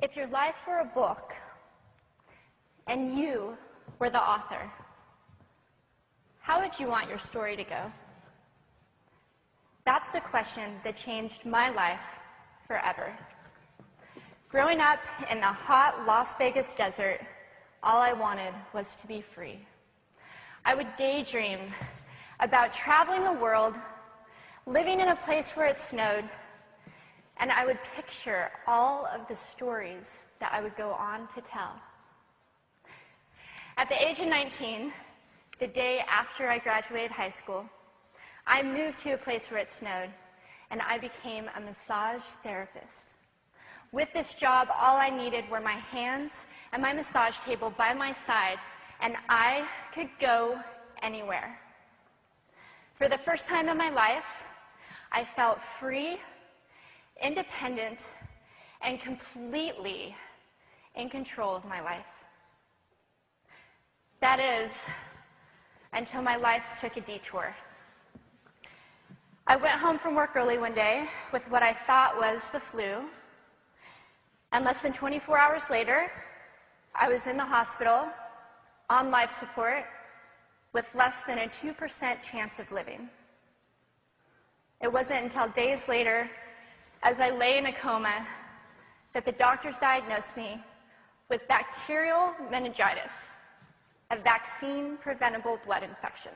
If your life were a book and you were the author, how would you want your story to go? That's the question that changed my life forever. Growing up in the hot Las Vegas desert, all I wanted was to be free. I would daydream about traveling the world, living in a place where it snowed, and I would picture all of the stories that I would go on to tell. At the age of 19, the day after I graduated high school, I moved to a place where it snowed, and I became a massage therapist. With this job, all I needed were my hands and my massage table by my side, and I could go anywhere. For the first time in my life, I felt free, independent, and completely in control of my life. That is, until my life took a detour. I went home from work early one day with what I thought was the flu, and less than 24 hours later, I was in the hospital on life support with less than a 2% chance of living. It wasn't until days later, as I lay in a coma, that the doctors diagnosed me with bacterial meningitis, a vaccine-preventable blood infection.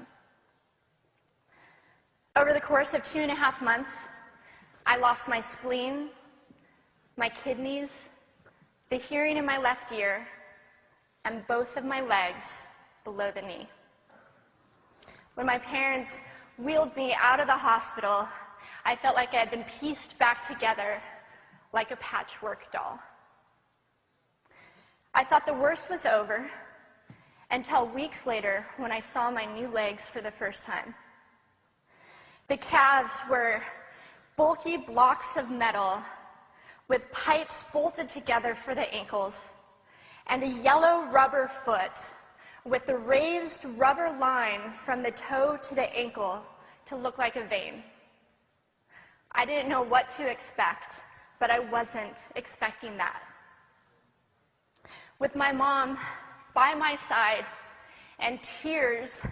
Over the course of 2.5 months, I lost my spleen, my kidneys, the hearing in my left ear, and both of my legs below the knee. When my parents wheeled me out of the hospital, I felt like I had been pieced back together like a patchwork doll. I thought the worst was over until weeks later when I saw my new legs for the first time. The calves were bulky blocks of metal with pipes bolted together for the ankles, and a yellow rubber foot with the raised rubber line from the toe to the ankle to look like a vein. I didn't know what to expect, but I wasn't expecting that. With my mom by my side and tears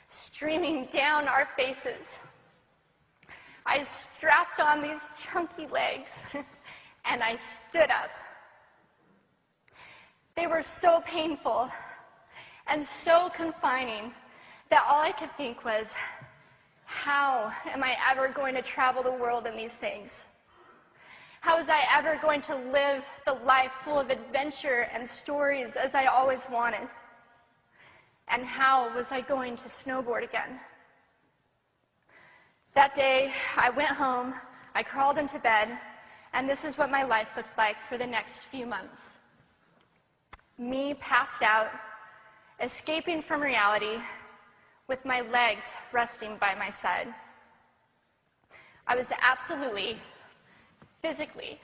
streaming down our faces, I strapped on these chunky legs and I stood up. They were so painful and so confining that all I could think was, how am I ever going to travel the world in these things? How was I ever going to live the life full of adventure and stories as I always wanted? And how was I going to snowboard again? That day, I went home, I crawled into bed, and this is what my life looked like for the next few months. Me passed out, escaping from reality, with my legs resting by my side. I was absolutely, physically,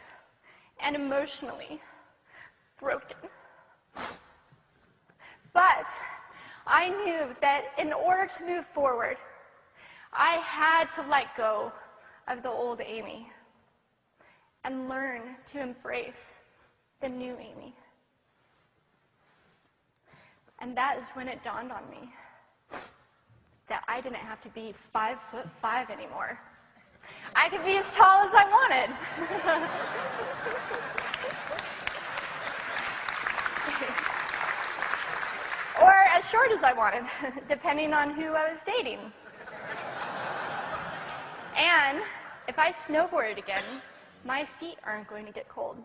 and emotionally broken. But I knew that in order to move forward, I had to let go of the old Amy and learn to embrace the new Amy. And that is when it dawned on me that I didn't have to be 5'5" anymore. I could be as tall as I wanted. Or as short as I wanted, depending on who I was dating. And if I snowboarded again, my feet aren't going to get cold.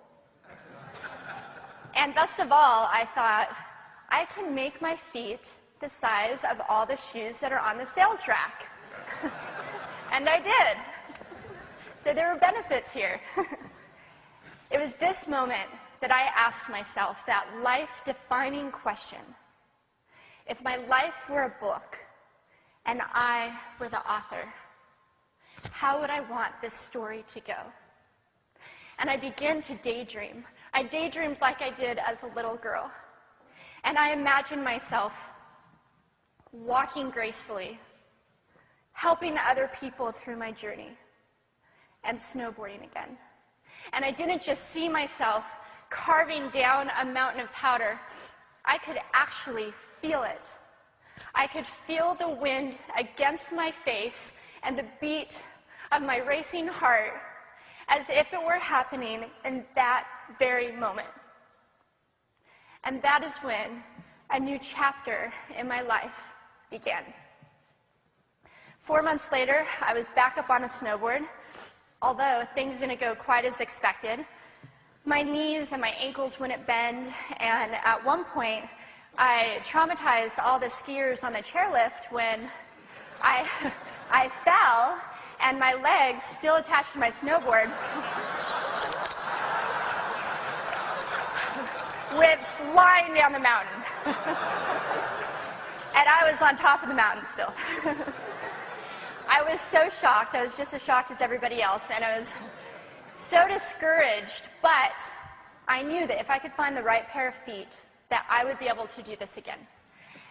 And best of all, I thought, I can make my feet the size of all the shoes that are on the sales rack. And I did. So there were benefits here. It was this moment that I asked myself that life-defining question. If my life were a book and I were the author, how would I want this story to go? And I began to daydream. I daydreamed like I did as a little girl. And I imagined myself walking gracefully, helping other people through my journey, and snowboarding again. And I didn't just see myself carving down a mountain of powder, I could actually feel it. I could feel the wind against my face and the beat of my racing heart as if it were happening in that very moment. And that is when a new chapter in my life began. 4 months later, I was back up on a snowboard, although things didn't go quite as expected. My knees and my ankles wouldn't bend, and at one point, I traumatized all the skiers on the chairlift when I fell, and my legs, still attached to my snowboard, went flying down the mountain. And I was on top of the mountain still. I was so shocked. I was just as shocked as everybody else, and I was so discouraged, but I knew that if I could find the right pair of feet, that I would be able to do this again.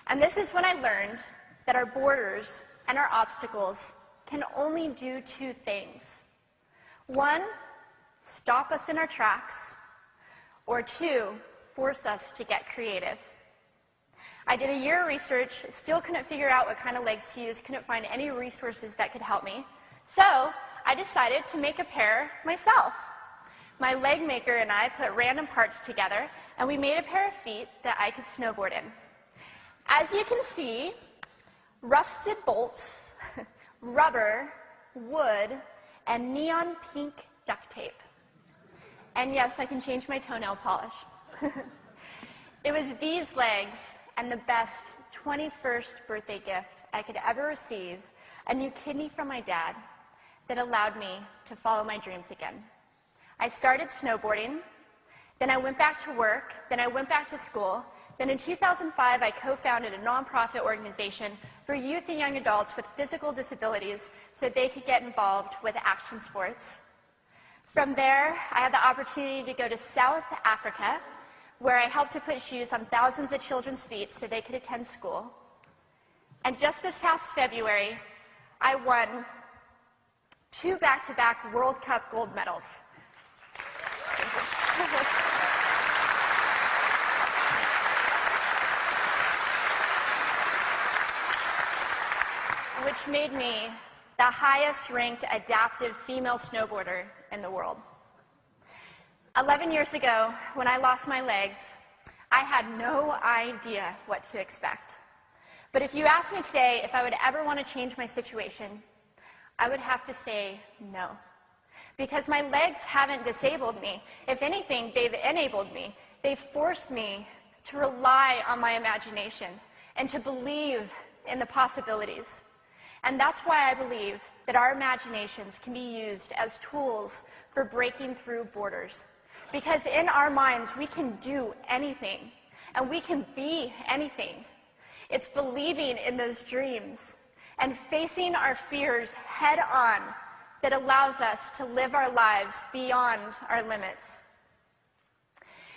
And this is when I learned that our borders and our obstacles can only do two things. One, stop us in our tracks, or two, force us to get creative. I did a year of research, still couldn't figure out what kind of legs to use, couldn't find any resources that could help me. So I decided to make a pair myself. My leg maker and I put random parts together, and we made a pair of feet that I could snowboard in. As you can see, rusted bolts, rubber, wood, and neon pink duct tape. And yes, I can change my toenail polish. It was these legs and the best 21st birthday gift I could ever receive, a new kidney from my dad, that allowed me to follow my dreams again. I started snowboarding, then I went back to work, then I went back to school, then in 2005 I co-founded a nonprofit organization for youth and young adults with physical disabilities so they could get involved with action sports. From there, I had the opportunity to go to South Africa, where I helped to put shoes on thousands of children's feet so they could attend school. And just this past February, I won 2 back-to-back World Cup gold medals. Which made me the highest-ranked adaptive female snowboarder in the world. 11 years ago, when I lost my legs, I had no idea what to expect. But if you asked me today if I would ever want to change my situation, I would have to say no. Because my legs haven't disabled me. If anything, they've enabled me. They've forced me to rely on my imagination and to believe in the possibilities. And that's why I believe that our imaginations can be used as tools for breaking through borders. Because in our minds, we can do anything, and we can be anything. It's believing in those dreams and facing our fears head on that allows us to live our lives beyond our limits.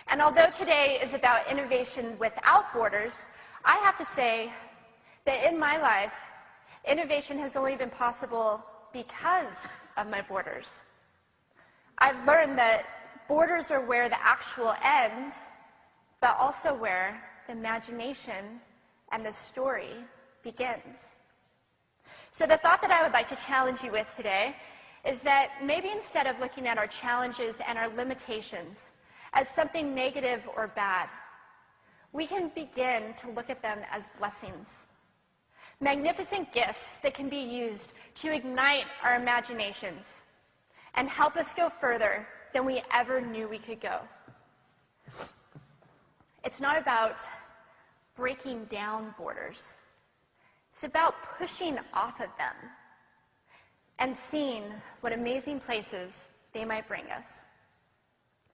And although today is about innovation without borders, I have to say that in my life, innovation has only been possible because of my borders. I've learned that borders are where the actual ends, but also where the imagination and the story begins. So the thought that I would like to challenge you with today is that maybe instead of looking at our challenges and our limitations as something negative or bad, we can begin to look at them as blessings. Magnificent gifts that can be used to ignite our imaginations and help us go further than we ever knew we could go. It's not about breaking down borders. It's about pushing off of them and seeing what amazing places they might bring us.